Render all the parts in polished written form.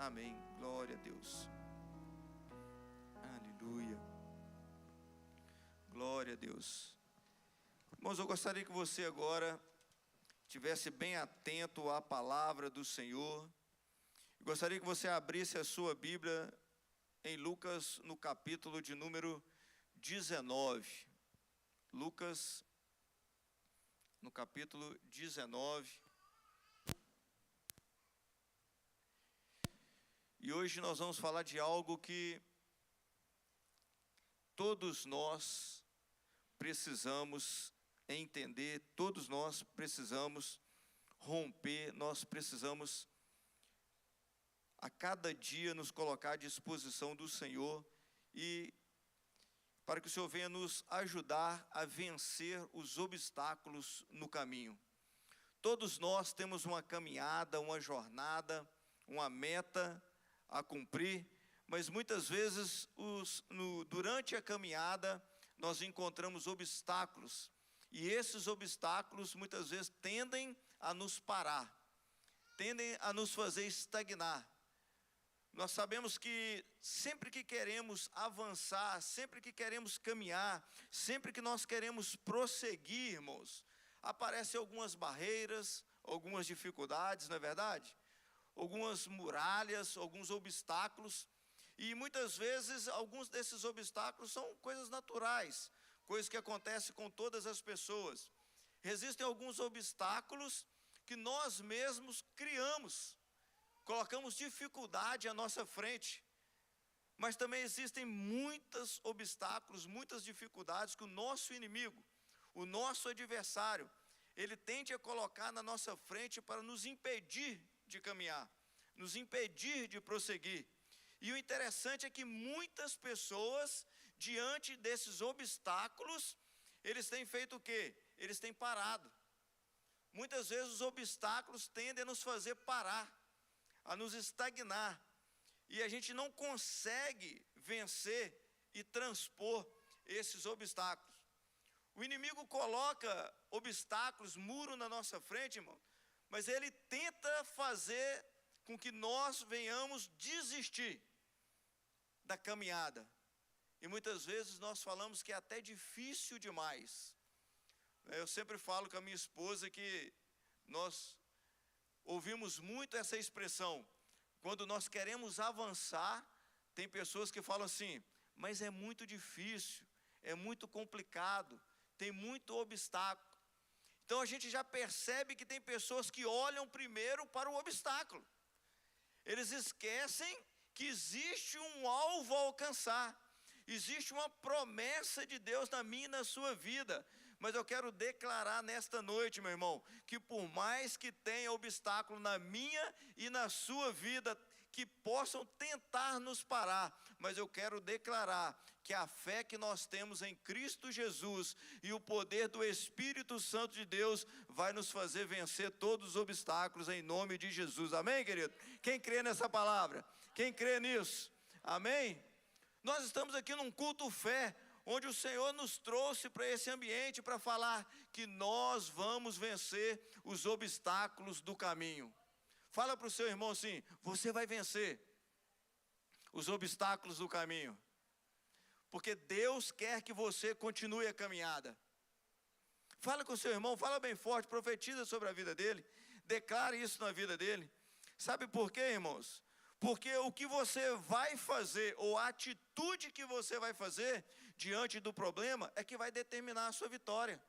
Amém. Glória a Deus. Aleluia. Glória a Deus. Irmãos, eu gostaria que você agora estivesse bem atento à palavra do Senhor. Eu gostaria que você abrisse a sua Bíblia em Lucas, no capítulo de número 19. Lucas, no capítulo 19. E hoje nós vamos falar de algo que todos nós precisamos entender, todos nós precisamos romper, nós precisamos a cada dia nos colocar à disposição do Senhor e para que o Senhor venha nos ajudar a vencer os obstáculos no caminho. Todos nós temos uma caminhada, uma jornada, uma meta a cumprir, mas muitas vezes durante a caminhada nós encontramos obstáculos, e esses obstáculos muitas vezes tendem a nos parar, tendem a nos fazer estagnar. Nós sabemos que sempre que queremos avançar, sempre que queremos caminhar, sempre que nós queremos prosseguir, irmãos, aparecem algumas barreiras, algumas dificuldades, não é verdade? Algumas muralhas, alguns obstáculos, e muitas vezes alguns desses obstáculos são coisas naturais, coisas que acontecem com todas as pessoas. Existem alguns obstáculos que nós mesmos criamos, colocamos dificuldade à nossa frente, mas também existem muitos obstáculos, muitas dificuldades que o nosso inimigo, o nosso adversário, ele tende a colocar na nossa frente para nos impedir de caminhar, nos impedir de prosseguir. E o interessante é que muitas pessoas, diante desses obstáculos, eles têm feito o quê? Eles têm parado. Muitas vezes os obstáculos tendem a nos fazer parar, a nos estagnar, e a gente não consegue vencer e transpor esses obstáculos. O inimigo coloca obstáculos, muro na nossa frente, irmão, mas ele tenta fazer com que nós venhamos desistir da caminhada. E muitas vezes nós falamos que é até difícil demais. Eu sempre falo com a minha esposa que nós ouvimos muito essa expressão. Quando nós queremos avançar, tem pessoas que falam assim, mas é muito difícil, é muito complicado, tem muito obstáculo. Então a gente já percebe que tem pessoas que olham primeiro para o obstáculo. Eles esquecem que existe um alvo a alcançar. Existe uma promessa de Deus na minha e na sua vida. Mas eu quero declarar nesta noite, meu irmão, que por mais que tenha obstáculo na minha e na sua vida, que possam tentar nos parar, mas eu quero declarar que a fé que nós temos em Cristo Jesus e o poder do Espírito Santo de Deus vai nos fazer vencer todos os obstáculos em nome de Jesus. Amém, querido? Quem crê nessa palavra? Quem crê nisso? Amém? Nós estamos aqui num culto fé, onde o Senhor nos trouxe para esse ambiente para falar que nós vamos vencer os obstáculos do caminho. Fala para o seu irmão assim, você vai vencer os obstáculos do caminho, porque Deus quer que você continue a caminhada. Fala com o seu irmão, fala bem forte, profetiza sobre a vida dele, declare isso na vida dele. Sabe por quê, irmãos? Porque o que você vai fazer, ou a atitude que você vai fazer diante do problema, é que vai determinar a sua vitória.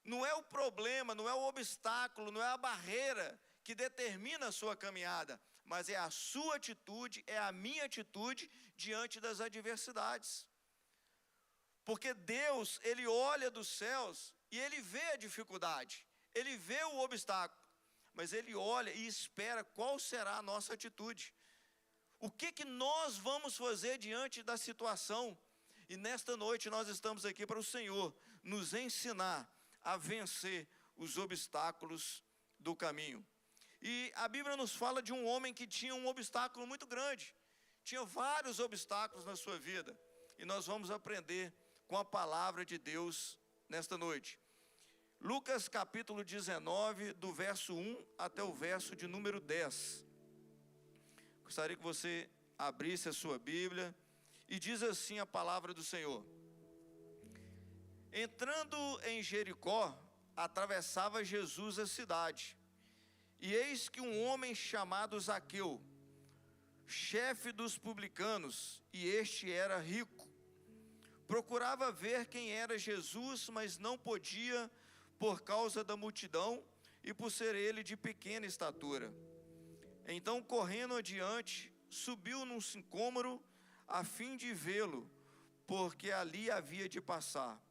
Não é o problema, não é o obstáculo, não é a barreira que determina a sua caminhada, mas é a sua atitude, é a minha atitude diante das adversidades. Porque Deus, Ele olha dos céus e Ele vê a dificuldade, Ele vê o obstáculo, mas Ele olha e espera qual será a nossa atitude. O que nós vamos fazer diante da situação? E nesta noite nós estamos aqui para o Senhor nos ensinar a vencer os obstáculos do caminho. E a Bíblia nos fala de um homem que tinha um obstáculo muito grande, tinha vários obstáculos na sua vida, e nós vamos aprender com a palavra de Deus nesta noite. Lucas capítulo 19, do verso 1 até o verso de número 10. Gostaria que você abrisse a sua Bíblia, e diz assim a palavra do Senhor: entrando em Jericó, atravessava Jesus a cidade, e eis que um homem chamado Zaqueu, chefe dos publicanos, e este era rico, procurava ver quem era Jesus, mas não podia por causa da multidão e por ser ele de pequena estatura. Então, correndo adiante, subiu num sicômoro a fim de vê-lo, porque ali havia de passar.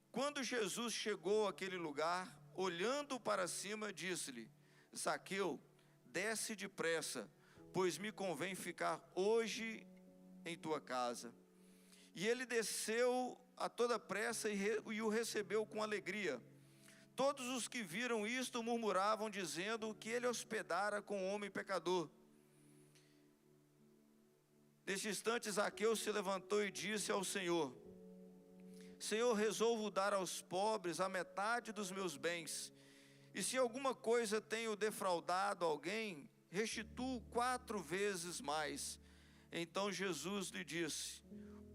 Quando Jesus chegou àquele lugar, olhando para cima, disse-lhe: Zaqueu, desce depressa, pois me convém ficar hoje em tua casa. E ele desceu a toda pressa e o recebeu com alegria. Todos os que viram isto murmuravam, dizendo que ele hospedara com um homem pecador. Neste instante, Zaqueu se levantou e disse ao Senhor: Senhor, resolvo dar aos pobres a metade dos meus bens, e se alguma coisa tenho defraudado alguém, restituo 4 vezes mais. Então Jesus lhe disse: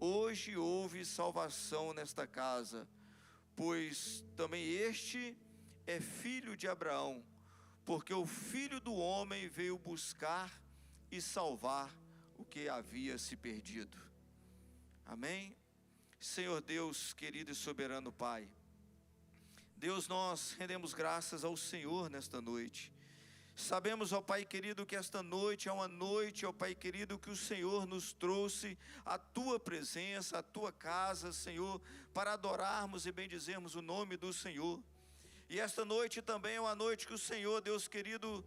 hoje houve salvação nesta casa, pois também este é filho de Abraão, porque o Filho do Homem veio buscar e salvar o que havia se perdido. Amém? Senhor Deus, querido e soberano Pai, Deus, nós rendemos graças ao Senhor nesta noite. Sabemos, ó Pai querido, que esta noite é uma noite, ó Pai querido, que o Senhor nos trouxe à Tua presença, à Tua casa, Senhor, para adorarmos e bendizermos o nome do Senhor. E esta noite também é uma noite que o Senhor, Deus querido,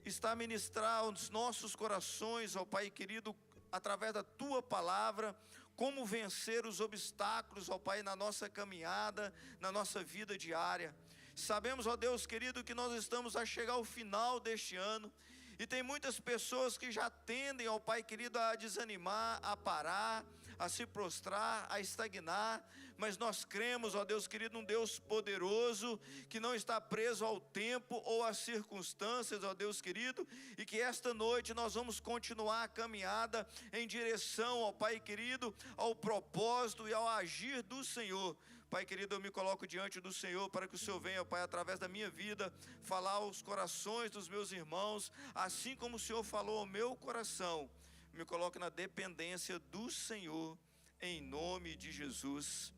está a ministrar aos nossos corações, ó Pai querido, através da Tua palavra, como vencer os obstáculos, ó Pai, na nossa caminhada, na nossa vida diária. Sabemos, ó Deus querido, que nós estamos a chegar ao final deste ano, e tem muitas pessoas que já tendem, ó Pai querido, a desanimar, a parar, a se prostrar, a estagnar, mas nós cremos, ó Deus querido, num Deus poderoso, que não está preso ao tempo ou às circunstâncias, ó Deus querido, e que esta noite nós vamos continuar a caminhada em direção, ó Pai querido, ao propósito e ao agir do Senhor. Pai querido, eu me coloco diante do Senhor para que o Senhor venha, Pai, através da minha vida, falar aos corações dos meus irmãos, assim como o Senhor falou ao meu coração. Me coloco na dependência do Senhor, em nome de Jesus.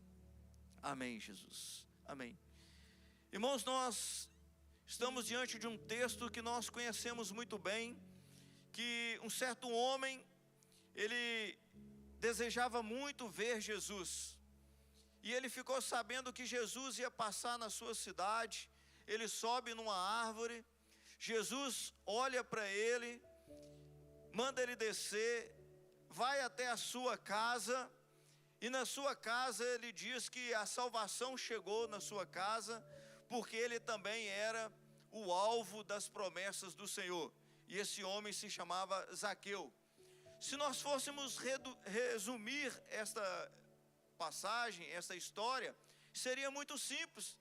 Amém, Jesus. Amém. Irmãos, nós estamos diante de um texto que nós conhecemos muito bem, que um certo homem, ele desejava muito ver Jesus. E ele ficou sabendo que Jesus ia passar na sua cidade. Ele sobe numa árvore, Jesus olha para ele, manda ele descer, vai até a sua casa, e na sua casa ele diz que a salvação chegou na sua casa, porque ele também era o alvo das promessas do Senhor. E esse homem se chamava Zaqueu. Se nós fôssemos resumir esta passagem, essa história, seria muito simples.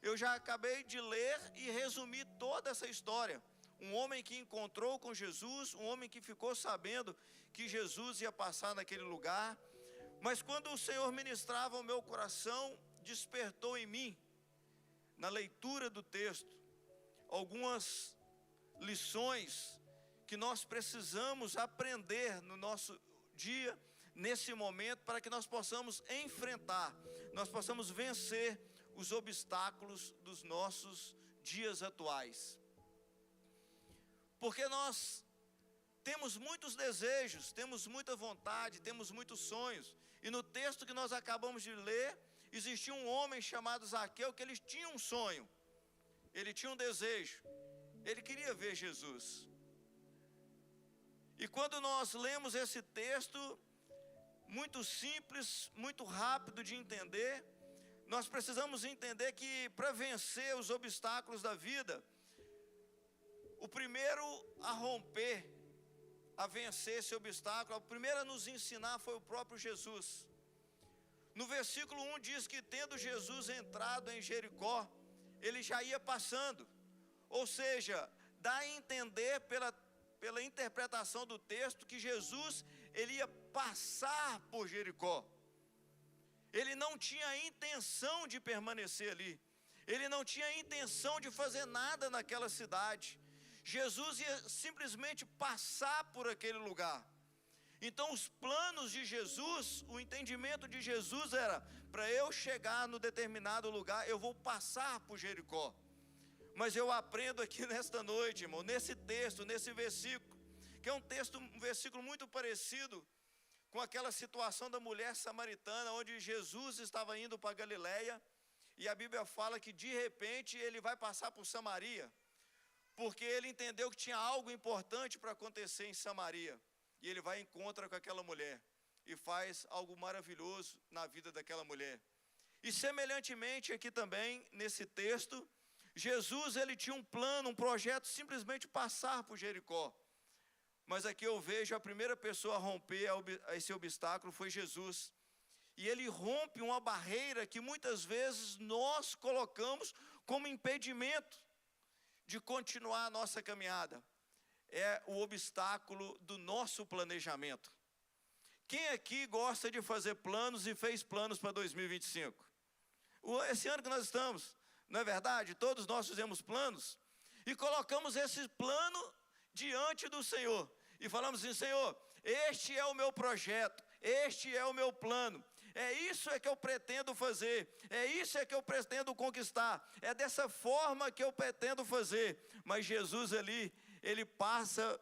Eu já acabei de ler e resumir toda essa história. Um homem que encontrou com Jesus, um homem que ficou sabendo que Jesus ia passar naquele lugar. Mas quando o Senhor ministrava o meu coração, despertou em mim, na leitura do texto, algumas lições que nós precisamos aprender no nosso dia, nesse momento, para que nós possamos enfrentar, nós possamos vencer os obstáculos dos nossos dias atuais. Porque nós temos muitos desejos, temos muita vontade, temos muitos sonhos. E no texto que nós acabamos de ler, existia um homem chamado Zaqueu, que ele tinha um sonho, ele tinha um desejo, ele queria ver Jesus. E quando nós lemos esse texto, muito simples, muito rápido de entender, nós precisamos entender que para vencer os obstáculos da vida, o primeiro a romper, a vencer esse obstáculo, o primeiro a nos ensinar foi o próprio Jesus. No versículo 1 diz que tendo Jesus entrado em Jericó, ele já ia passando, ou seja, dá a entender pela pela interpretação do texto, que Jesus, ele ia passar por Jericó. Ele não tinha intenção de permanecer ali. Ele não tinha intenção de fazer nada naquela cidade. Jesus ia simplesmente passar por aquele lugar. Então os planos de Jesus, o entendimento de Jesus era: para eu chegar no determinado lugar, eu vou passar por Jericó. Mas eu aprendo aqui nesta noite, irmão, nesse texto, nesse versículo, que é um versículo muito parecido com aquela situação da mulher samaritana, onde Jesus estava indo para Galileia, e a Bíblia fala que de repente ele vai passar por Samaria, porque ele entendeu que tinha algo importante para acontecer em Samaria, e ele vai e encontra com aquela mulher, e faz algo maravilhoso na vida daquela mulher. E semelhantemente aqui também, nesse texto, Jesus, ele tinha um plano, um projeto, simplesmente passar por Jericó. Mas aqui eu vejo a primeira pessoa a romper esse obstáculo foi Jesus. E ele rompe uma barreira que muitas vezes nós colocamos como impedimento de continuar a nossa caminhada. É o obstáculo do nosso planejamento. Quem aqui gosta de fazer planos e fez planos para 2025? Esse ano que nós estamos, não é verdade? Todos nós fizemos planos e colocamos esse plano diante do Senhor. E falamos assim: Senhor, este é o meu projeto, este é o meu plano. É isso que eu pretendo fazer, é isso que eu pretendo conquistar, é dessa forma que eu pretendo fazer. Mas Jesus ali, ele passa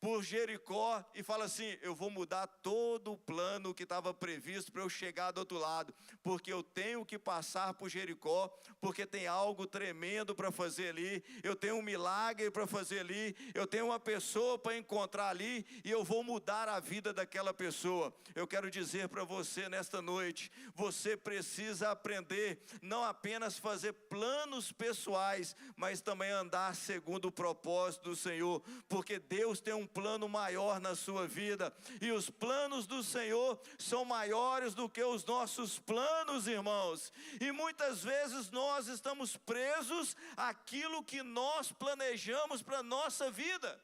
por Jericó e fala assim: eu vou mudar todo o plano que estava previsto para eu chegar do outro lado, porque eu tenho que passar por Jericó, porque tem algo tremendo para fazer ali, eu tenho um milagre para fazer ali, eu tenho uma pessoa para encontrar ali, e eu vou mudar a vida daquela pessoa. Eu quero dizer para você nesta noite, você precisa aprender, não apenas fazer planos pessoais, mas também andar segundo o propósito do Senhor, porque Deus tem um plano maior na sua vida, e os planos do Senhor são maiores do que os nossos planos, irmãos, e muitas vezes nós estamos presos àquilo que nós planejamos para a nossa vida.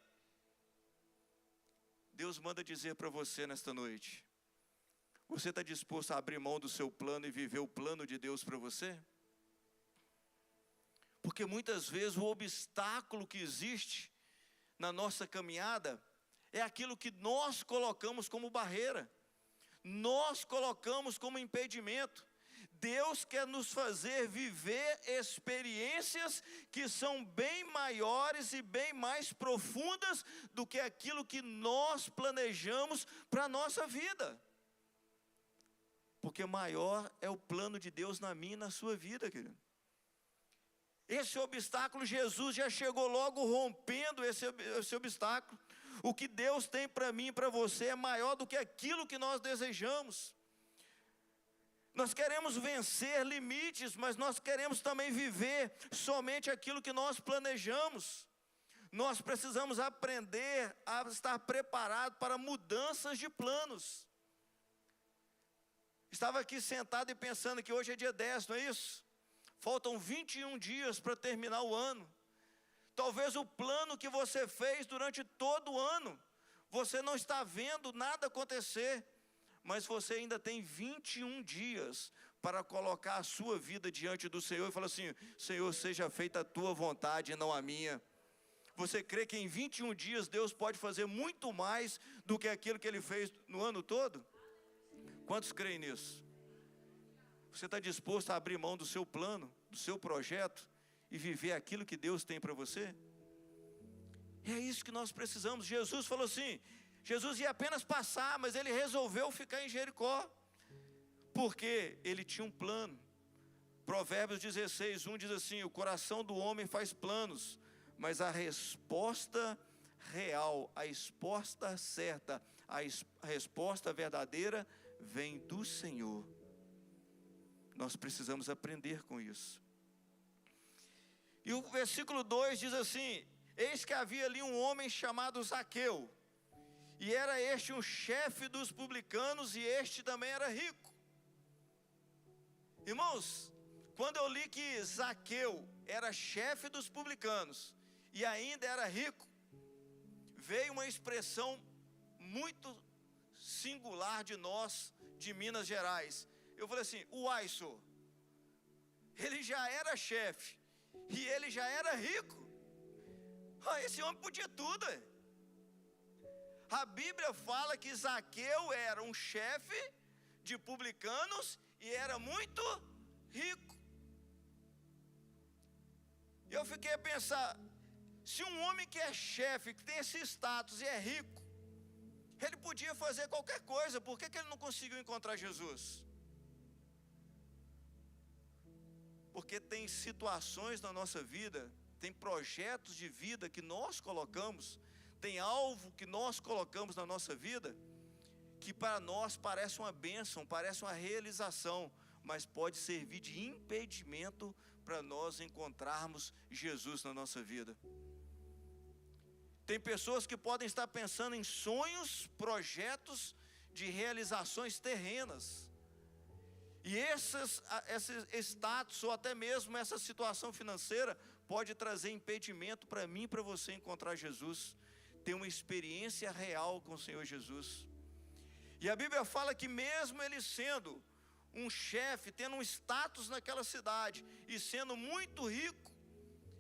Deus manda dizer para você nesta noite: você está disposto a abrir mão do seu plano e viver o plano de Deus para você? Porque muitas vezes o obstáculo que existe na nossa caminhada é aquilo que nós colocamos como barreira, nós colocamos como impedimento. Deus quer nos fazer viver experiências que são bem maiores e bem mais profundas do que aquilo que nós planejamos para a nossa vida. Porque maior é o plano de Deus na minha e na sua vida, querido. Esse obstáculo, Jesus já chegou logo rompendo esse obstáculo. O que Deus tem para mim e para você é maior do que aquilo que nós desejamos. Nós queremos vencer limites, mas nós queremos também viver somente aquilo que nós planejamos. Nós precisamos aprender a estar preparado para mudanças de planos. Estava aqui sentado e pensando que hoje é dia 10, não é isso? Faltam 21 dias para terminar o ano. Talvez o plano que você fez durante todo o ano, você não está vendo nada acontecer, mas você ainda tem 21 dias para colocar a sua vida diante do Senhor e falar assim: Senhor, seja feita a tua vontade e não a minha. Você crê que em 21 dias Deus pode fazer muito mais do que aquilo que Ele fez no ano todo? Quantos creem nisso? Você está disposto a abrir mão do seu plano, do seu projeto e viver aquilo que Deus tem para você? É isso que nós precisamos. Jesus falou assim, Jesus ia apenas passar, mas Ele resolveu ficar em Jericó, porque Ele tinha um plano. Provérbios 16, 1 diz assim: o coração do homem faz planos, mas a resposta real, a resposta certa, a resposta verdadeira vem do Senhor. Nós precisamos aprender com isso. E o versículo 2 diz assim: eis que havia ali um homem chamado Zaqueu, e era este um chefe dos publicanos, e este também era rico. Irmãos, quando eu li que Zaqueu era chefe dos publicanos e ainda era rico, veio uma expressão muito singular de nós, de Minas Gerais. Eu falei assim: uai, senhor, ele já era chefe, e ele já era rico. Esse homem podia tudo. A Bíblia fala que Zaqueu era um chefe de publicanos e era muito rico. E eu fiquei a pensar, se um homem que é chefe, que tem esse status e é rico, ele podia fazer qualquer coisa, por que ele não conseguiu encontrar Jesus? Porque tem situações na nossa vida, tem projetos de vida que nós colocamos, tem alvo que nós colocamos na nossa vida, que para nós parece uma bênção, parece uma realização, mas pode servir de impedimento para nós encontrarmos Jesus na nossa vida. Tem pessoas que podem estar pensando em sonhos, projetos de realizações terrenas, e esses status, ou até mesmo essa situação financeira, pode trazer impedimento para mim e para você encontrar Jesus, ter uma experiência real com o Senhor Jesus. E a Bíblia fala que mesmo ele sendo um chefe, tendo um status naquela cidade, e sendo muito rico,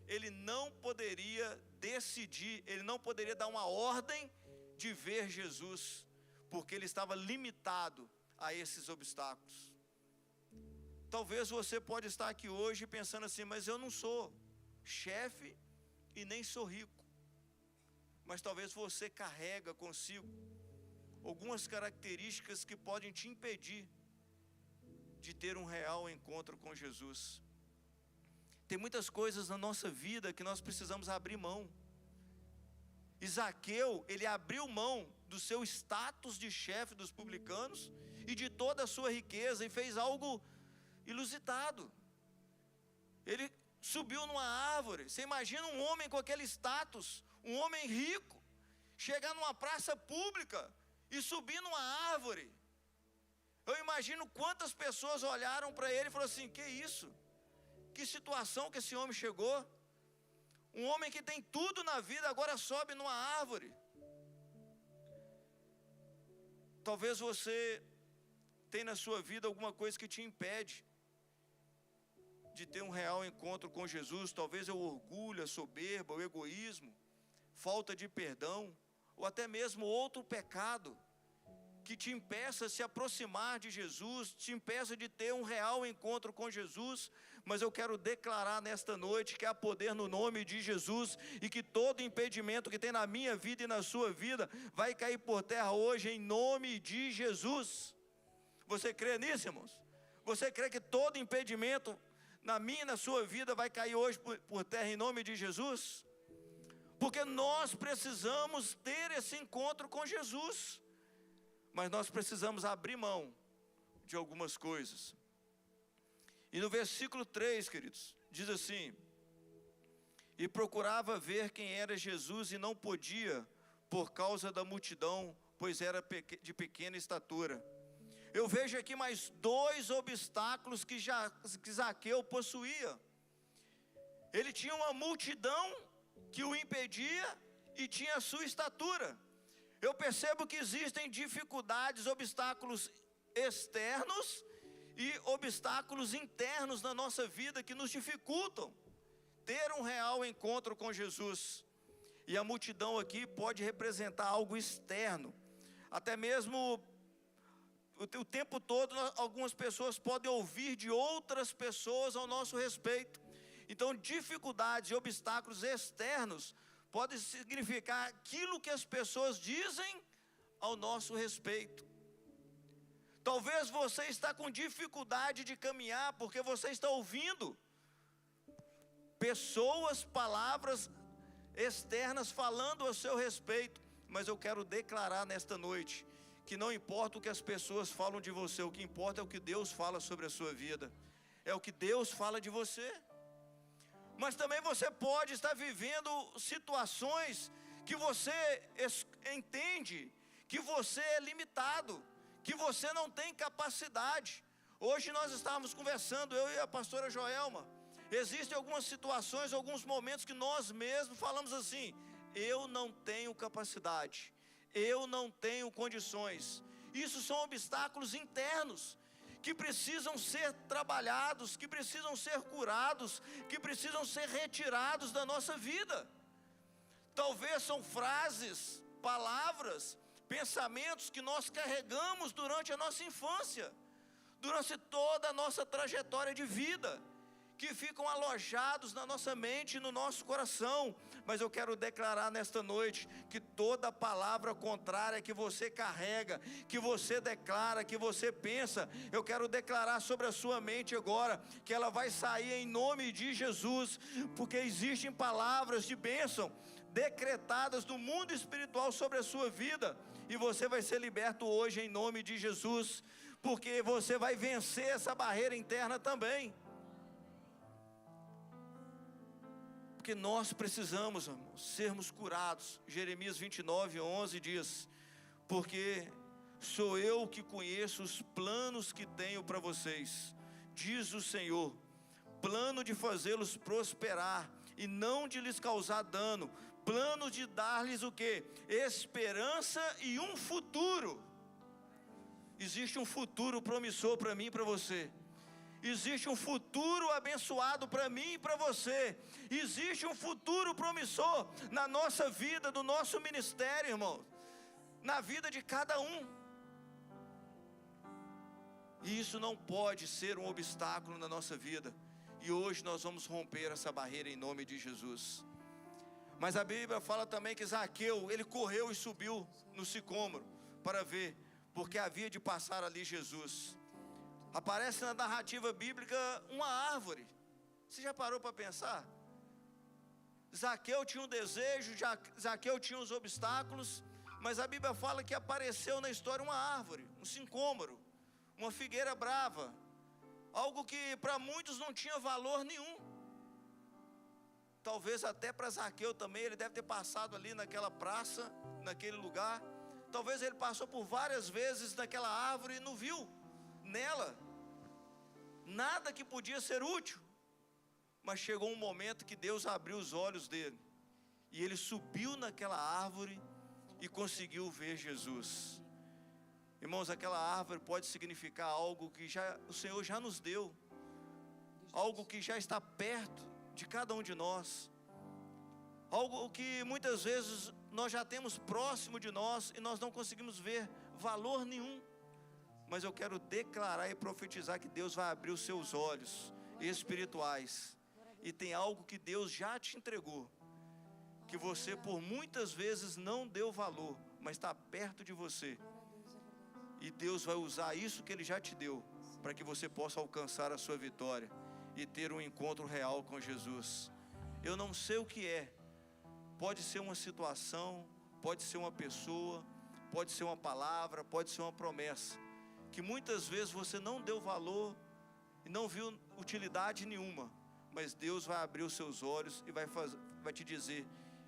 ele não poderia decidir, ele não poderia dar uma ordem de ver Jesus, porque ele estava limitado a esses obstáculos. Talvez você pode estar aqui hoje pensando assim: mas eu não sou chefe e nem sou rico. Mas talvez você carrega consigo algumas características que podem te impedir de ter um real encontro com Jesus. Tem muitas coisas na nossa vida que nós precisamos abrir mão. E Zaqueu, ele abriu mão do seu status de chefe dos publicanos e de toda a sua riqueza e fez algo ilusitado. Ele subiu numa árvore. Você imagina um homem com aquele status, um homem rico, chegar numa praça pública e subir numa árvore. Eu imagino quantas pessoas olharam para ele e falaram assim: que isso? Que situação que esse homem chegou? Um homem que tem tudo na vida agora sobe numa árvore. Talvez você tenha na sua vida alguma coisa que te impede de ter um real encontro com Jesus. Talvez é o orgulho, a soberba, o egoísmo, falta de perdão, ou até mesmo outro pecado que te impeça de se aproximar de Jesus, te impeça de ter um real encontro com Jesus. Mas eu quero declarar nesta noite que há poder no nome de Jesus, e que todo impedimento que tem na minha vida e na sua vida vai cair por terra hoje em nome de Jesus. Você crê nisso, irmãos? Você crê que todo impedimento na minha e na sua vida vai cair hoje por terra em nome de Jesus? Porque nós precisamos ter esse encontro com Jesus, mas nós precisamos abrir mão de algumas coisas. E no versículo 3, queridos, diz assim: e procurava ver quem era Jesus e não podia, por causa da multidão, pois era de pequena estatura. Eu vejo aqui mais dois obstáculos que Zaqueu possuía. Ele tinha uma multidão que o impedia e tinha a sua estatura. Eu percebo que existem dificuldades, obstáculos externos e obstáculos internos na nossa vida que nos dificultam ter um real encontro com Jesus. E a multidão aqui pode representar algo externo. Até mesmo o tempo todo algumas pessoas podem ouvir de outras pessoas ao nosso respeito. Então dificuldades e obstáculos externos podem significar aquilo que as pessoas dizem ao nosso respeito. Talvez você está com dificuldade de caminhar porque você está ouvindo pessoas, palavras externas falando a seu respeito. Mas eu quero declarar nesta noite que não importa o que as pessoas falam de você, o que importa é o que Deus fala sobre a sua vida, é o que Deus fala de você. Mas também você pode estar vivendo situações que você entende que você é limitado, que você não tem capacidade. Hoje nós estávamos conversando, eu e a pastora Joelma. Existem algumas situações, alguns momentos que nós mesmos falamos assim: eu não tenho capacidade, eu não tenho condições. Isso são obstáculos internos, que precisam ser trabalhados, que precisam ser curados, que precisam ser retirados da nossa vida. Talvez são frases, palavras, pensamentos que nós carregamos durante a nossa infância, durante toda a nossa trajetória de vida, que ficam alojados na nossa mente e no nosso coração. Mas eu quero declarar nesta noite, que toda palavra contrária que você carrega, que você declara, que você pensa, eu quero declarar sobre a sua mente agora, que ela vai sair em nome de Jesus, porque existem palavras de bênção, decretadas do mundo espiritual sobre a sua vida, e você vai ser liberto hoje em nome de Jesus, porque você vai vencer essa barreira interna também. Porque nós precisamos, irmãos, sermos curados. Jeremias 29:11 diz: porque sou eu que conheço os planos que tenho para vocês, diz o Senhor, plano de fazê-los prosperar e não de lhes causar dano, plano de dar-lhes o quê? Esperança e um futuro. Existe um futuro promissor para mim e para você. Existe um futuro abençoado para mim e para você. Existe um futuro promissor na nossa vida, do nosso ministério, irmão, na vida de cada um. E isso não pode ser um obstáculo na nossa vida. E hoje nós vamos romper essa barreira em nome de Jesus. Mas a Bíblia fala também que Zaqueu, ele correu e subiu no sicômoro para ver, porque havia de passar ali Jesus. Aparece na narrativa bíblica uma árvore. Você já parou para pensar? Zaqueu tinha um desejo, Zaqueu tinha os obstáculos, mas a Bíblia fala que apareceu na história uma árvore, um sicômoro, uma figueira brava, algo que para muitos não tinha valor nenhum. Talvez até para Zaqueu também, ele deve ter passado ali naquela praça, naquele lugar. Talvez ele passou por várias vezes naquela árvore e não viu nela nada que podia ser útil. Mas chegou um momento que Deus abriu os olhos dele, e ele subiu naquela árvore e conseguiu ver Jesus. Irmãos, aquela árvore pode significar algo que o Senhor já nos deu, algo que já está perto de cada um de nós, algo que muitas vezes nós já temos próximo de nós e nós não conseguimos ver valor nenhum. Mas eu quero declarar e profetizar que Deus vai abrir os seus olhos espirituais, e tem algo que Deus já te entregou, que você por muitas vezes não deu valor, mas está perto de você, e Deus vai usar isso que Ele já te deu, para que você possa alcançar a sua vitória, e ter um encontro real com Jesus. Eu não sei o que é, pode ser uma situação, pode ser uma pessoa, pode ser uma palavra, pode ser uma promessa, que muitas vezes você não deu valor e não viu utilidade nenhuma, mas Deus vai abrir os seus olhos e vai te dizer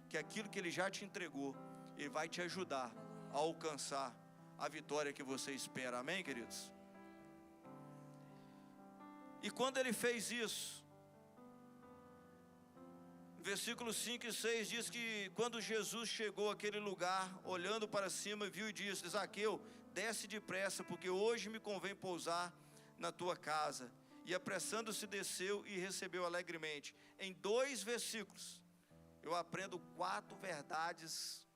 que aquilo que Ele já te entregou, Ele vai te ajudar a alcançar a vitória que você espera. Amém, queridos? E quando Ele fez isso, versículos 5 e 6 diz que quando Jesus chegou àquele lugar, olhando para cima, viu e disse: Zaqueu, desce depressa, porque hoje me convém pousar na tua casa. E apressando-se desceu e recebeu alegremente. Em 2 versículos, eu aprendo 4 verdades,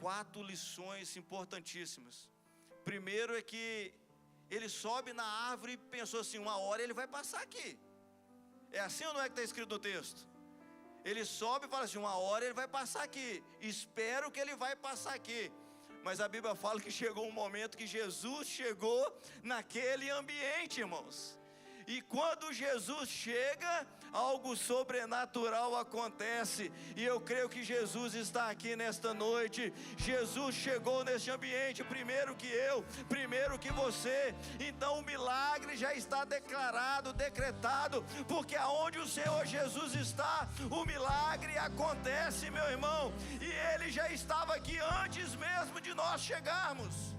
4 lições importantíssimas. Primeiro é que ele sobe na árvore e pensou assim: uma hora ele vai passar aqui. É assim ou não é que está escrito no texto? Ele sobe e fala assim: uma hora ele vai passar aqui, espero que ele vai passar aqui. Mas a Bíblia fala que chegou um momento que Jesus chegou naquele ambiente, irmãos. E quando Jesus chega, algo sobrenatural acontece. E eu creio que Jesus está aqui nesta noite. Jesus chegou neste ambiente primeiro que eu, primeiro que você. Então o milagre já está declarado, decretado, porque aonde o Senhor Jesus está, o milagre acontece, meu irmão. E Ele já estava aqui antes mesmo de nós chegarmos.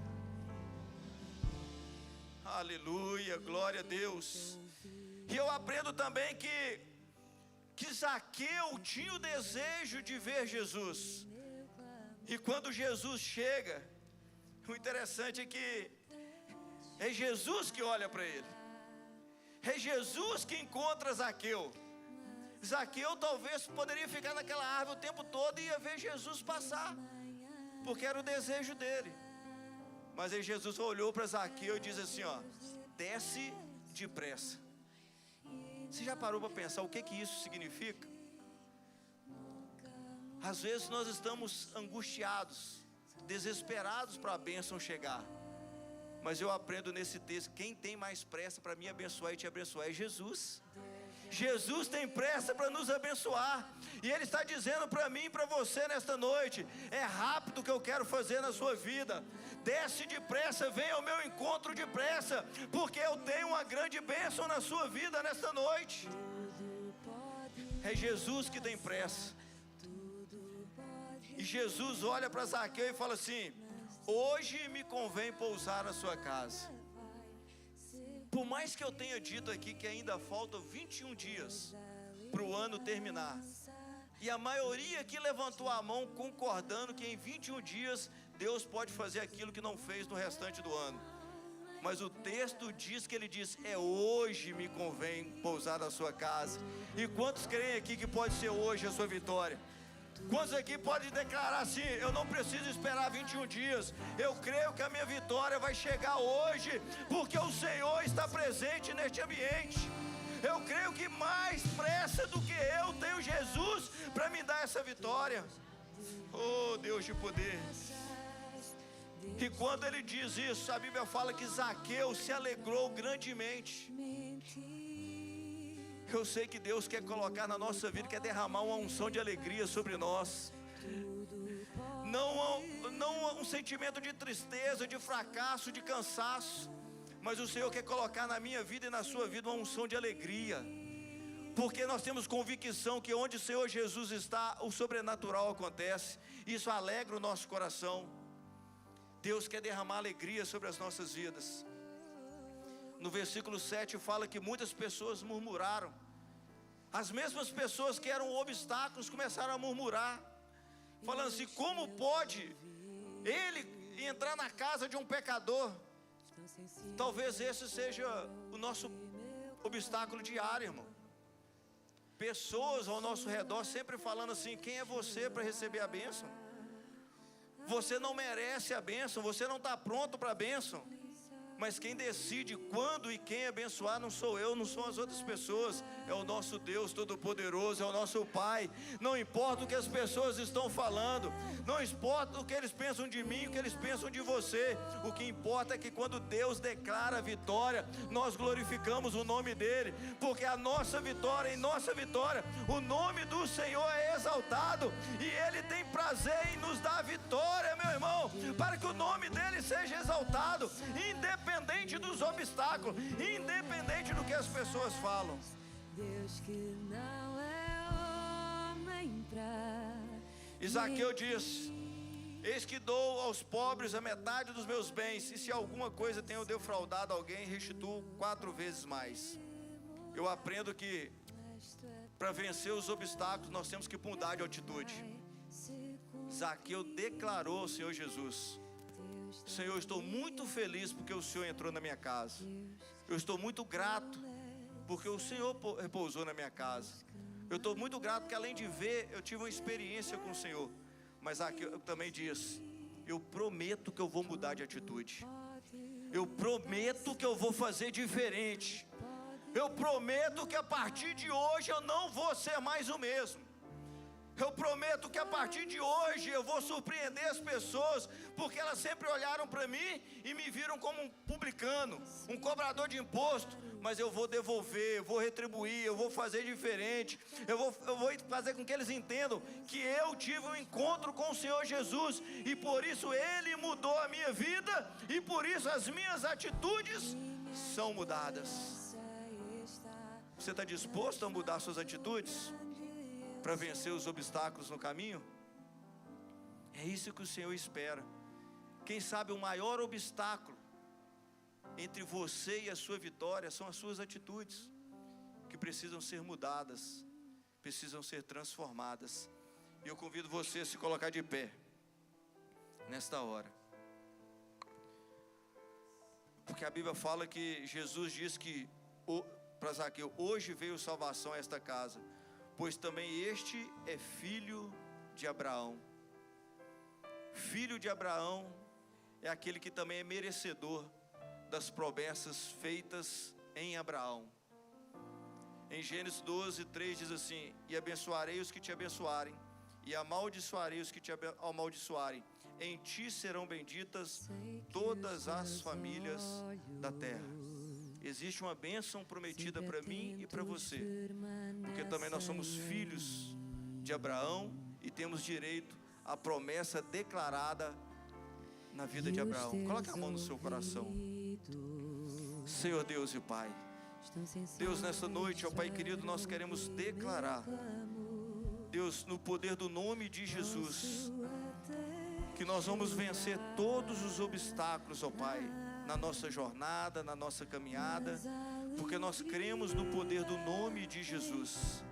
Aleluia, glória a Deus. E eu aprendo também que que Zaqueu tinha o desejo de ver Jesus. E quando Jesus chega, o interessante é que é Jesus que olha para ele. É Jesus que encontra Zaqueu. Zaqueu talvez poderia ficar naquela árvore o tempo todo e ia ver Jesus passar, porque era o desejo dele. Mas aí Jesus olhou para Zaqueu e diz assim, ó: desce depressa. Você já parou para pensar o que isso significa? Às vezes nós estamos angustiados, desesperados para a bênção chegar. Mas eu aprendo nesse texto, quem tem mais pressa para me abençoar e te abençoar é Jesus. Jesus tem pressa para nos abençoar, e Ele está dizendo para mim e para você nesta noite: é rápido o que eu quero fazer na sua vida, desce depressa, vem ao meu encontro depressa, porque eu tenho uma grande bênção na sua vida nesta noite. É Jesus que tem pressa. E Jesus olha para Zaqueu e fala assim: hoje me convém pousar na sua casa. Por mais que eu tenha dito aqui que ainda faltam 21 dias para o ano terminar, e a maioria aqui levantou a mão concordando que em 21 dias Deus pode fazer aquilo que não fez no restante do ano. Mas o texto diz que Ele diz: é hoje me convém pousar na sua casa. E quantos creem aqui que pode ser hoje a sua vitória? Quantos aqui podem declarar assim: eu não preciso esperar 21 dias, eu creio que a minha vitória vai chegar hoje, porque o Senhor está presente neste ambiente. Eu creio que mais pressa do que eu tenho Jesus para me dar essa vitória. Oh, Deus de poder. E quando Ele diz isso, a Bíblia fala que Zaqueu se alegrou grandemente. Eu sei que Deus quer colocar na nossa vida, quer derramar uma unção de alegria sobre nós. Não um sentimento de tristeza, de fracasso, de cansaço, mas o Senhor quer colocar na minha vida e na sua vida uma unção de alegria. Porque nós temos convicção que onde o Senhor Jesus está, o sobrenatural acontece. Isso alegra o nosso coração. Deus quer derramar alegria sobre as nossas vidas. No versículo 7 fala que muitas pessoas murmuraram. As mesmas pessoas que eram obstáculos começaram a murmurar, falando assim: como pode ele entrar na casa de um pecador? Talvez esse seja o nosso obstáculo diário, irmão. Pessoas ao nosso redor sempre falando assim: quem é você para receber a bênção? Você não merece a bênção, você não está pronto para a bênção. Mas quem decide quando e quem abençoar não sou eu, não são as outras pessoas. É o nosso Deus Todo-Poderoso, é o nosso Pai. Não importa o que as pessoas estão falando, não importa o que eles pensam de mim, o que eles pensam de você. O que importa é que quando Deus declara a vitória, nós glorificamos o nome dEle. Porque a nossa vitória, em nossa vitória, o nome do Senhor é exaltado. E Ele tem prazer em nos dar vitória, meu irmão, para que o nome dEle seja exaltado, independente dos obstáculos, independente do que as pessoas falam. Deus que não é homem pra Zaqueu diz: eis que dou aos pobres a metade dos meus bens, e se alguma coisa tenho defraudado alguém, restituo 4 vezes mais. Eu aprendo que para vencer os obstáculos nós temos que mudar de atitude. Zaqueu declarou ao Senhor Jesus: Senhor, eu estou muito feliz porque o Senhor entrou na minha casa. Eu estou muito grato porque o Senhor repousou na minha casa. Eu estou muito grato porque além de ver, eu tive uma experiência com o Senhor. Mas aqui eu também disse: eu prometo que eu vou mudar de atitude. Eu prometo que eu vou fazer diferente. Eu prometo que a partir de hoje eu não vou ser mais o mesmo. Eu prometo que a partir de hoje eu vou surpreender as pessoas, porque elas sempre olharam para mim e me viram como um publicano, um cobrador de imposto. Mas eu vou devolver, eu vou retribuir, eu vou fazer diferente. Eu vou fazer com que eles entendam que eu tive um encontro com o Senhor Jesus, e por isso Ele mudou a minha vida, e por isso as minhas atitudes são mudadas. Você está disposto a mudar suas atitudes para vencer os obstáculos no caminho? É isso que o Senhor espera. Quem sabe o maior obstáculo entre você e a sua vitória são as suas atitudes, que precisam ser mudadas, precisam ser transformadas. E eu convido você a se colocar de pé nesta hora. Porque a Bíblia fala que Jesus diz que para Zaqueu, hoje veio salvação a esta casa, pois também este é filho de Abraão. Filho de Abraão é aquele que também é merecedor das promessas feitas em Abraão. Em Gênesis 12, 3 diz assim: e abençoarei os que te abençoarem, e amaldiçoarei os que te amaldiçoarem. Em ti serão benditas todas as famílias da terra. Existe uma bênção prometida para mim e para você, porque também nós somos filhos de Abraão e temos direito à promessa declarada na vida de Abraão. Coloque a mão no seu coração. Senhor Deus e Pai, Deus, nessa noite, ó Pai querido, nós queremos declarar, Deus, no poder do nome de Jesus, que nós vamos vencer todos os obstáculos, ó Pai, na nossa jornada, na nossa caminhada, porque nós cremos no poder do nome de Jesus.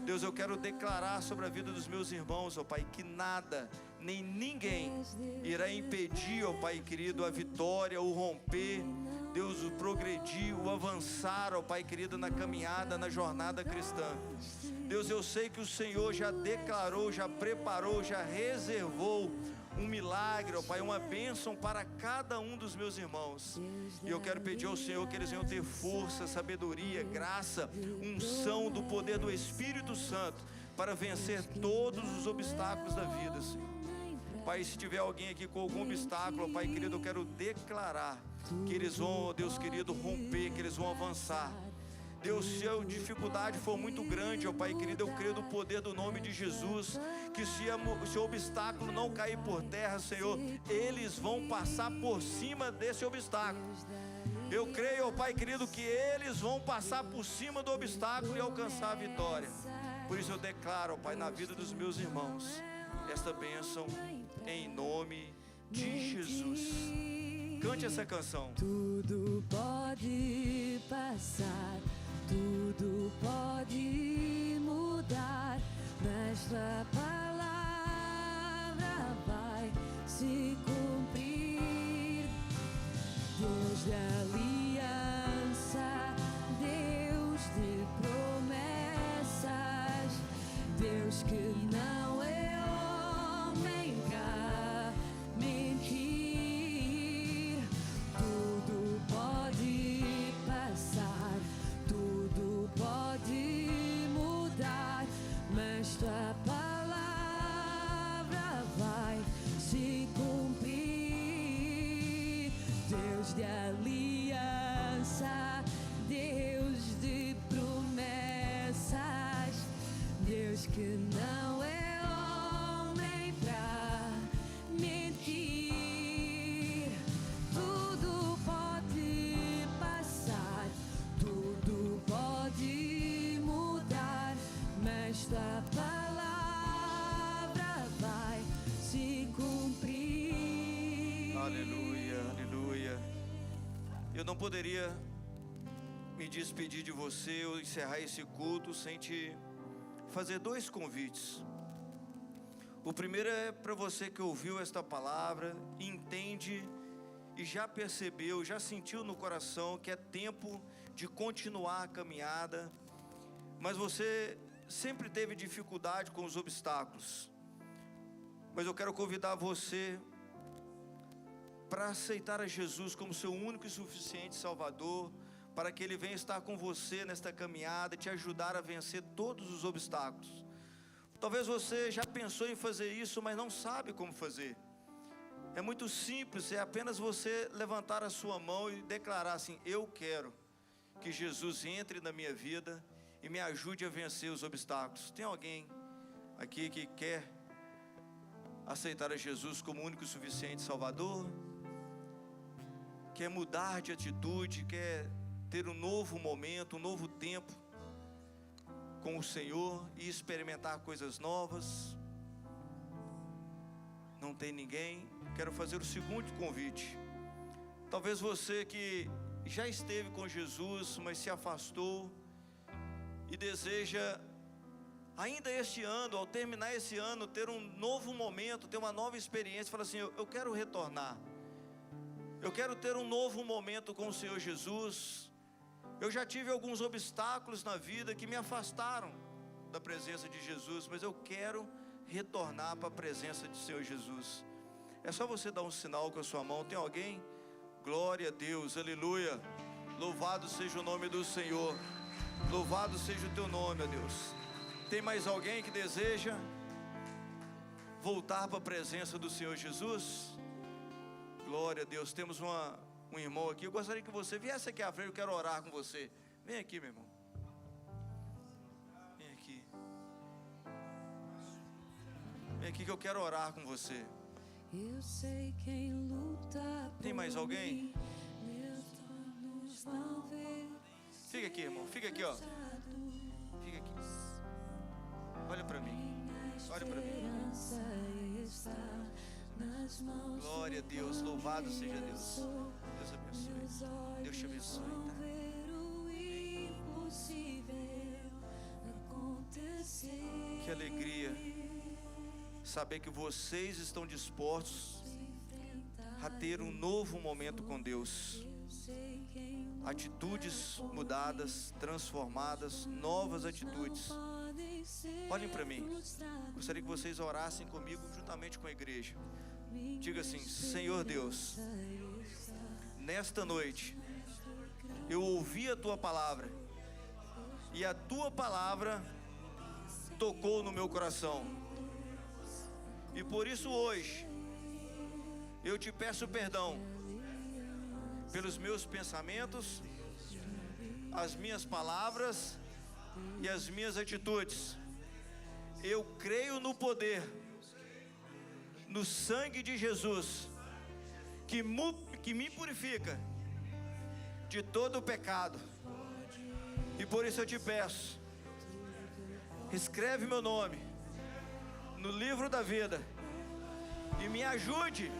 Deus, eu quero declarar sobre a vida dos meus irmãos, ó Pai, que nada, nem ninguém irá impedir, ó Pai querido, a vitória, o romper, Deus, o progredir, o avançar, ó Pai querido, na caminhada, na jornada cristã. Deus, eu sei que o Senhor já declarou, já preparou, já reservou um milagre, ó Pai, uma bênção para cada um dos meus irmãos. E eu quero pedir ao Senhor que eles venham ter força, sabedoria, graça, unção do poder do Espírito Santo para vencer todos os obstáculos da vida, Senhor. Pai, se tiver alguém aqui com algum obstáculo, ó Pai querido, eu quero declarar que eles vão, ó Deus querido, romper, que eles vão avançar. Deus, se a dificuldade for muito grande, ó Pai querido, eu creio no poder do nome de Jesus, que se o obstáculo não cair por terra, Senhor, eles vão passar por cima desse obstáculo. Eu creio, ó Pai querido, que eles vão passar por cima do obstáculo e alcançar a vitória. Por isso eu declaro, ó Pai, na vida dos meus irmãos, esta bênção em nome de Jesus. Cante essa canção. Tudo pode passar, tudo pode mudar, mas tua palavra vai se cumprir. Deus de aliança, Deus de promessas, Deus que não é homem pra mentir. Tudo pode passar, tudo pode mudar, mas tua palavra vai se cumprir. Deus de aliança, Deus de promessas, Deus que não é homem pra mentir. Tudo pode passar, tudo pode mudar, mas tua palavra vai se cumprir. Aleluia, aleluia. Eu não poderia me despedir de você ou encerrar esse culto sem te fazer dois convites. O primeiro é para você que ouviu esta palavra, entende e já percebeu, já sentiu no coração que é tempo de continuar a caminhada, mas você sempre teve dificuldade com os obstáculos. Mas eu quero convidar você para aceitar a Jesus como seu único e suficiente Salvador, para que Ele venha estar com você nesta caminhada, te ajudar a vencer todos os obstáculos. Talvez você já pensou em fazer isso, mas não sabe como fazer. É muito simples, é apenas você levantar a sua mão e declarar assim: eu quero que Jesus entre na minha vida e me ajude a vencer os obstáculos. Tem alguém aqui que quer aceitar a Jesus como único e suficiente Salvador? Quer mudar de atitude, quer ter um novo momento, um novo tempo com o Senhor e experimentar coisas novas? Não tem ninguém? Quero fazer o segundo convite. Talvez você que já esteve com Jesus, mas se afastou e deseja ainda este ano, ao terminar esse ano, ter um novo momento, ter uma nova experiência, fala assim, eu quero retornar, eu quero ter um novo momento com o Senhor Jesus. Eu já tive alguns obstáculos na vida que me afastaram da presença de Jesus, mas eu quero retornar para a presença do Senhor Jesus. É só você dar um sinal com a sua mão. Tem alguém? Glória a Deus, aleluia. Louvado seja o nome do Senhor, louvado seja o teu nome, ó Deus. Tem mais alguém que deseja voltar para a presença do Senhor Jesus? Glória a Deus. Temos um irmão aqui. Eu gostaria que você viesse aqui à frente. Eu quero orar com você. Vem aqui, meu irmão. Vem aqui. Vem aqui que eu quero orar com você. Eu sei quem luta. Tem mais alguém? Meus olhos não veem. Fica aqui, irmão. Fica aqui, ó. Fica aqui. Olha para mim. Olha para mim. Glória a Deus. Louvado seja Deus. Deus abençoe. Deus te abençoe. Que alegria saber que vocês estão dispostos a ter um novo momento com Deus. Atitudes mudadas, transformadas, novas atitudes. Olhem para mim. Gostaria que vocês orassem comigo juntamente com a igreja. Diga assim: Senhor Deus, nesta noite eu ouvi a tua palavra e a tua palavra tocou no meu coração, e por isso hoje eu te peço perdão pelos meus pensamentos, as minhas palavras e as minhas atitudes. Eu creio no poder, no sangue de Jesus, que me purifica de todo o pecado. E por isso eu te peço, escreve meu nome no livro da vida e me ajude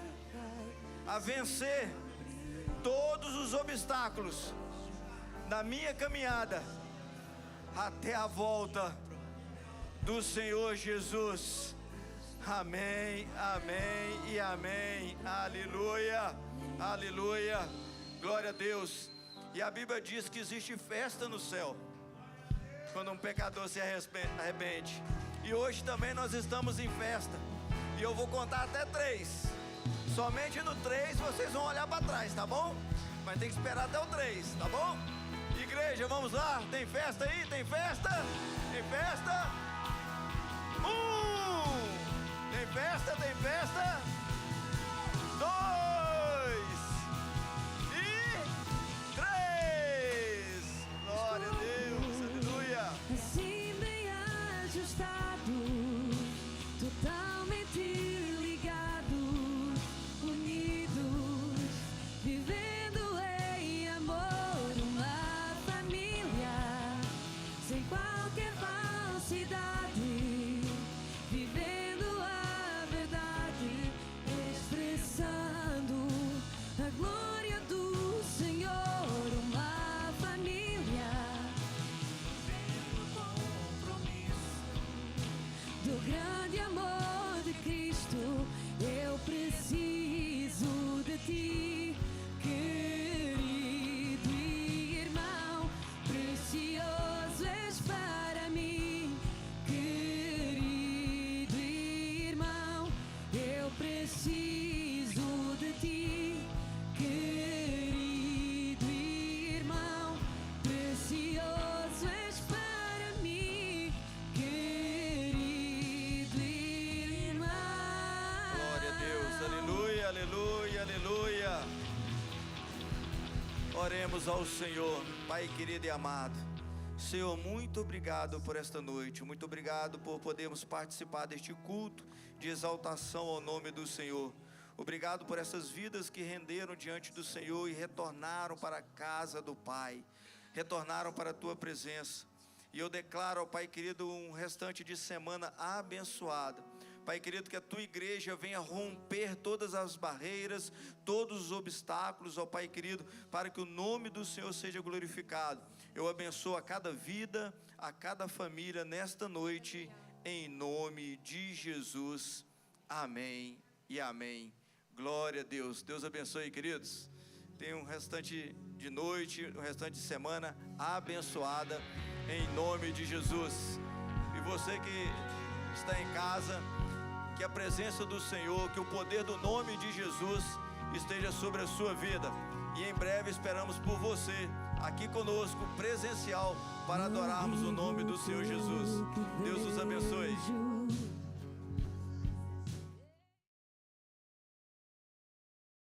a vencer todos os obstáculos na minha caminhada até a volta do Senhor Jesus. Amém, amém e amém. Aleluia, aleluia. Glória a Deus. E a Bíblia diz que existe festa no céu quando um pecador se arrepende. E hoje também nós estamos em festa. E eu vou contar até 3. Somente no 3 vocês vão olhar para trás, tá bom? Mas tem que esperar até o 3, tá bom? Igreja, vamos lá. Tem festa aí? Tem festa? Tem festa? Tem festa? Tem festa? 2 e 3. Glória a Deus, aleluia. Assim bem ajustado, totalmente ligados, unidos, vivendo em amor, uma família, sem qualquer falsidade, vivendo a verdade, expressando a glória do Senhor, uma família, do grande amor de Cristo. Eu preciso de ti, querido irmão, precioso és para mim, querido irmão. Eu preciso de ti, querido irmão, precioso és para mim, querido irmão. Glória a Deus, aleluia, aleluia, aleluia. Oremos ao Senhor. Pai querido e amado, Senhor, muito obrigado por esta noite. Muito obrigado por podermos participar deste culto de exaltação ao nome do Senhor. Obrigado por essas vidas que renderam diante do Senhor e retornaram para a casa do Pai, retornaram para a tua presença. E eu declaro, ó Pai querido, um restante de semana abençoada. Pai querido, que a tua igreja venha romper todas as barreiras, todos os obstáculos, ó Pai querido, para que o nome do Senhor seja glorificado. Eu abençoo a cada vida, a cada família nesta noite, em nome de Jesus. Amém e amém. Glória a Deus. Deus abençoe, queridos. Tenha um restante de noite, um restante de semana abençoada, em nome de Jesus. E você que está em casa, que a presença do Senhor, que o poder do nome de Jesus esteja sobre a sua vida. E em breve esperamos por você aqui conosco, presencial, para adorarmos o nome do Senhor Jesus.